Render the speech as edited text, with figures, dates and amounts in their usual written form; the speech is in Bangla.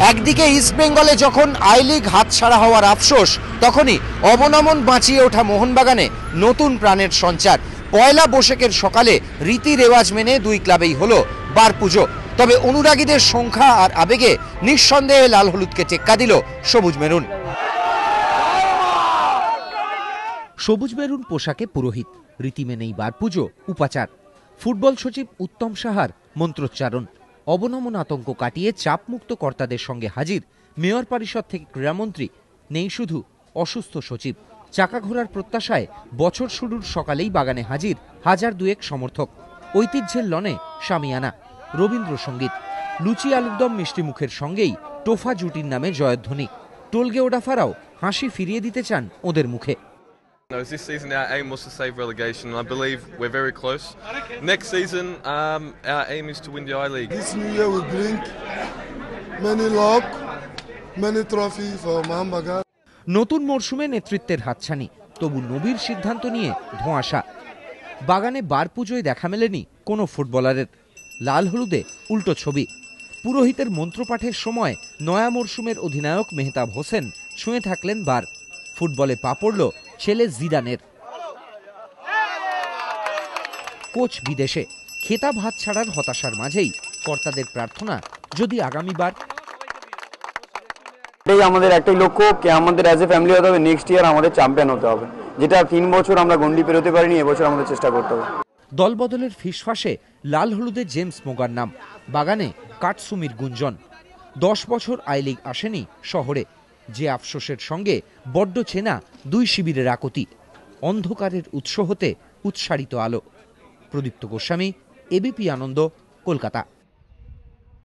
একদিকে ইস্টবেঙ্গলে যখন আই লিগ হাতছাড়া হওয়ার আফসোস, তখনই অবনমন বাঁচিয়ে ওঠা মোহনবাগানে নতুন প্রাণের সঞ্চার। পয়লা বৈশাখের সকালে রীতি রেওয়াজ মেনে দুই ক্লাবেই হলো বার পুজো। তবে অনুরাগীদের সংখ্যা আর আবেগে নিঃসন্দেহে লাল হলুদকে টেক্কা দিল সবুজ মেরুন। সবুজ মেরুন পোশাকে পুরোহিত, রীতি মেনেই বার পুজো, উপাচার। ফুটবল সচিব উত্তম সাহার মন্ত্রোচ্চারণ। অবনমন আতঙ্ক কাটিয়ে চাপমুক্ত কর্তাদের সঙ্গে হাজির মেয়র পরিষদ থেকে ক্রীড়ামন্ত্রী। নেই শুধু অসুস্থ সচিব, চাকা ঘোরার প্রত্যাশায় বছর শুরুর সকালেই বাগানে হাজির হাজার দুয়েক সমর্থক। ঐতিহ্যের লনে শামিয়ানা, রবীন্দ্রসঙ্গীত, লুচি আলুরদম মিষ্টি মুখের সঙ্গেই টোফা জুটির নামে জয়ধ্বনি। টোলগে ওডাফারাও হাসি ফিরিয়ে দিতে চান ওদের মুখে। This season our aim was to save relegation, and I believe we're very close. Next season our aim is to win the I-League. This new year will bring many luck, many trophies for Mohanbagan. নতুন মরশুমে নেতৃত্বের হাতছানি, তবু নবীর সিদ্ধান্ত নিয়ে ধোঁয়াশা। বাগানে বার পুজোয় দেখা মেলেনি কোনো ফুটবলারের। লাল হলুদে উল্টো ছবি। পুরোহিতের মন্ত্রপাঠের সময় নয়া মরশুমের অধিনায়ক মেহতাব হোসেন ছুঁয়ে থাকলেন বার। ফুটবলে পা পড়ল ছেলে জিদানের। কোচ বিদেশে, খেতাব হাত ছাড়ার হতাশার মাঝেই কর্তাদের প্রার্থনা যদি আগামীবার। আমাদের একটাই লক্ষ্য, আমাদের অ্যাজ এ ফ্যামিলি হতে হবে, নেক্সট ইয়ার আমাদের চ্যাম্পিয়ন হতে হবে, যেটা 3 বছর আমরা গন্ডি পেরোতে পারিনি, এবছর আমাদের চেষ্টা করতে হবে। দলবদলের ফিসফাসে লাল হলুদে জেমস মোগার নাম, বাগানে কাটসুমির গুঞ্জন। 10 বছর আই লিগ আসেনি শহরে, যে আফসোসের সঙ্গে বড্ড চেনা দুই শিবিরের আকুতি। অন্ধকারের উৎস হতে উৎসারিত আলো। প্রদীপ্ত গোস্বামী, এবিপি আনন্দ, কলকাতা।